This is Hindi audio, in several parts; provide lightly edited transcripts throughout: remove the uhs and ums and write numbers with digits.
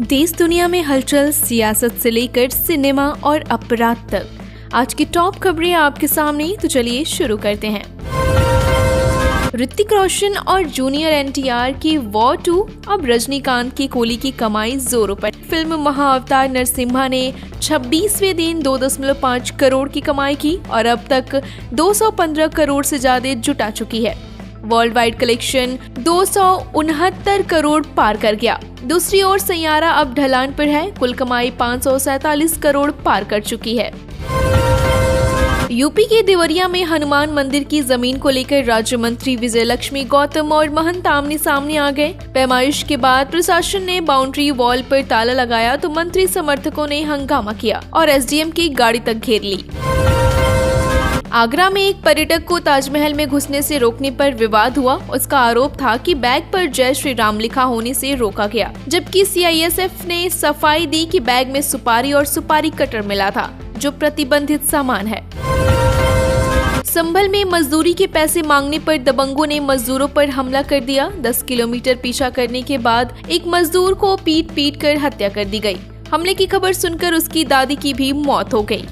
देश दुनिया में हलचल, सियासत से लेकर सिनेमा और अपराध तक, आज की टॉप खबरें आपके सामने। तो चलिए शुरू करते हैं। ऋतिक रोशन और जूनियर एनटीआर की वॉर 2, अब रजनीकांत की कोली की कमाई जोरों पर। फिल्म महाअवतार नरसिम्हा ने 26वें दिन 2.5 करोड़ की कमाई की और अब तक 215 करोड़ से ज्यादा जुटा चुकी है। वर्ल्ड वाइड कलेक्शन 269 करोड़ पार कर गया। दूसरी ओर सैयारा अब ढलान पर है, कुल कमाई 547 करोड़ पार कर चुकी है। यूपी के देवरिया में हनुमान मंदिर की जमीन को लेकर राज्य मंत्री विजय लक्ष्मी गौतम और महंत आमने सामने आ गए। पैमाइश के बाद प्रशासन ने बाउंड्री वॉल पर ताला लगाया तो मंत्री समर्थकों ने हंगामा किया और एसडीएम की गाड़ी तक घेर ली। आगरा में एक पर्यटक को ताजमहल में घुसने से रोकने पर विवाद हुआ। उसका आरोप था कि बैग पर जय श्री राम लिखा होने से रोका गया, जबकि सीआईएसएफ ने सफाई दी कि बैग में सुपारी और सुपारी कटर मिला था, जो प्रतिबंधित सामान है। संभल में मजदूरी के पैसे मांगने पर दबंगों ने मजदूरों पर हमला कर दिया। 10 किलोमीटर पीछा करने के बाद एक मजदूर को पीट कर हत्या कर दी गई। हमले की खबर सुनकर उसकी दादी की भी मौत हो गई।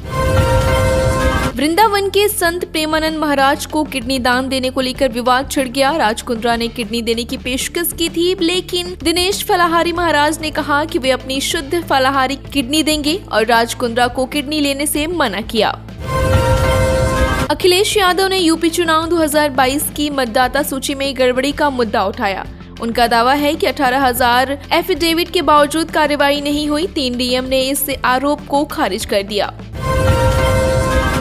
वृंदावन के संत प्रेमानंद महाराज को किडनी दान देने को लेकर विवाद छिड़ गया। राज कुंद्रा ने किडनी देने की पेशकश की थी, लेकिन दिनेश फलाहारी महाराज ने कहा कि वे अपनी शुद्ध फलाहारी किडनी देंगे और राज कुंद्रा को किडनी लेने से मना किया। अखिलेश यादव ने यूपी चुनाव 2022 की मतदाता सूची में गड़बड़ी का मुद्दा उठाया। उनका दावा है कि 18,000 एफिडेविट के बावजूद कार्रवाई नहीं हुई। 3 डीएम ने इस आरोप को खारिज कर दिया।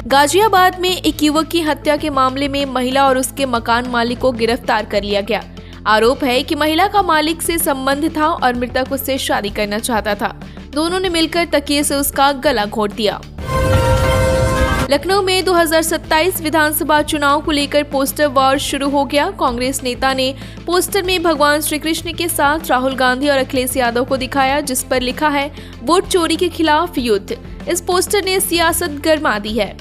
गाजियाबाद में एक युवक की हत्या के मामले में महिला और उसके मकान मालिक को गिरफ्तार कर लिया गया। आरोप है कि महिला का मालिक से संबंध था और मृतक उससे शादी करना चाहता था। दोनों ने मिलकर तकिए से उसका गला घोंट दिया। लखनऊ में 2027 विधानसभा चुनाव को लेकर पोस्टर वॉर शुरू हो गया। कांग्रेस नेता ने पोस्टर में भगवान श्री कृष्ण के साथ राहुल गांधी और अखिलेश यादव को दिखाया, जिस पर लिखा है वोट चोरी के खिलाफ युद्ध। इस पोस्टर ने सियासत गरमा दी है।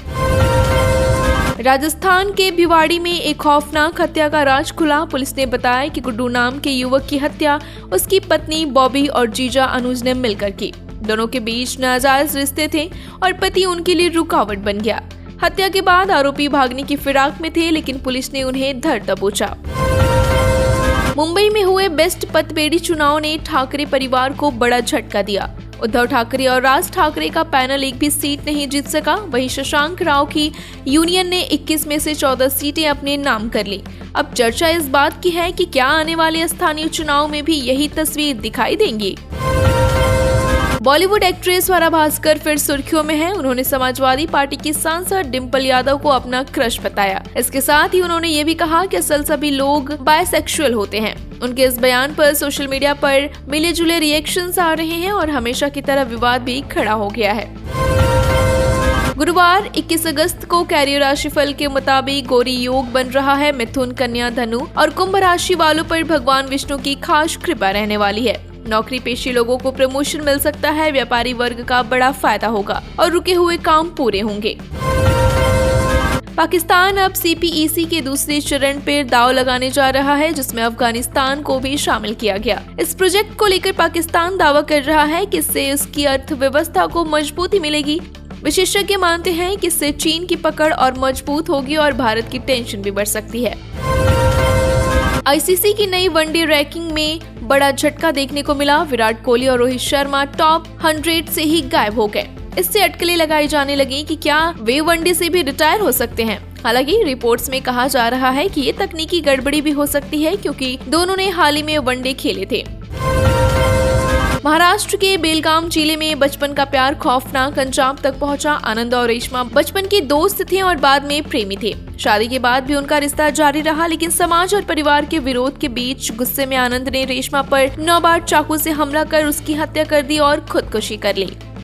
राजस्थान के भिवाड़ी में एक खौफनाक हत्या का राज खुला। पुलिस ने बताया कि गुड्डू नाम के युवक की हत्या उसकी पत्नी बॉबी और जीजा अनुज ने मिलकर की। दोनों के बीच नाजायज रिश्ते थे और पति उनके लिए रुकावट बन गया। हत्या के बाद आरोपी भागने की फिराक में थे, लेकिन पुलिस ने उन्हें धर दबोचा। मुंबई में हुए बेस्ट पतपेड़ी चुनाव ने ठाकरे परिवार को बड़ा झटका दिया। उद्धव ठाकरे और राज ठाकरे का पैनल एक भी सीट नहीं जीत सका। वहीं शशांक राव की यूनियन ने 21 में से 14 सीटें अपने नाम कर ली। अब चर्चा इस बात की है कि क्या आने वाले स्थानीय चुनाव में भी यही तस्वीर दिखाई देंगी। बॉलीवुड एक्ट्रेस स्वरा भास्कर फिर सुर्खियों में है। उन्होंने समाजवादी पार्टी की सांसद डिम्पल यादव को अपना क्रश बताया। इसके साथ ही उन्होंने ये भी कहा कि असल सभी लोग बायसेक्सुअल होते हैं। उनके इस बयान पर सोशल मीडिया पर मिले जुले रिएक्शंस आ रहे हैं और हमेशा की तरह विवाद भी खड़ा हो गया है। गुरुवार 21 अगस्त को कैरियर राशिफल के मुताबिक गौरी योग बन रहा है। मिथुन, कन्या, धनु और कुंभ राशि वालों पर भगवान विष्णु की खास कृपा रहने वाली है। नौकरी पेशी लोगों को प्रमोशन मिल सकता है। व्यापारी वर्ग का बड़ा फायदा होगा और रुके हुए काम पूरे होंगे। पाकिस्तान अब सीपीईसी के दूसरे चरण पर दांव लगाने जा रहा है, जिसमें अफगानिस्तान को भी शामिल किया गया। इस प्रोजेक्ट को लेकर पाकिस्तान दावा कर रहा है कि इससे उसकी अर्थव्यवस्था को मजबूती मिलेगी। विशेषज्ञ मानते हैं कि इससे चीन की पकड़ और मजबूत होगी और भारत की टेंशन भी बढ़ सकती है। आईसीसी की नई वनडे रैंकिंग में बड़ा झटका देखने को मिला। विराट कोहली और रोहित शर्मा टॉप 100 से ही गायब हो गए। इससे अटकलें लगाई जाने लगी कि क्या वे वनडे से भी रिटायर हो सकते हैं। हालांकि रिपोर्ट्स में कहा जा रहा है कि ये तकनीकी गड़बड़ी भी हो सकती है, क्योंकि दोनों ने हाल ही में वनडे खेले थे। महाराष्ट्र के बेलगाम जिले में बचपन का प्यार खौफनाक अंजाम तक पहुंचा। आनंद और रेशमा बचपन के दोस्त थे और बाद में प्रेमी थे। शादी के बाद भी उनका रिश्ता जारी रहा, लेकिन समाज और परिवार के विरोध के बीच गुस्से में आनंद ने रेशमा पर 9 बार चाकू से हमला कर उसकी हत्या कर दी और खुदकुशी कर ली।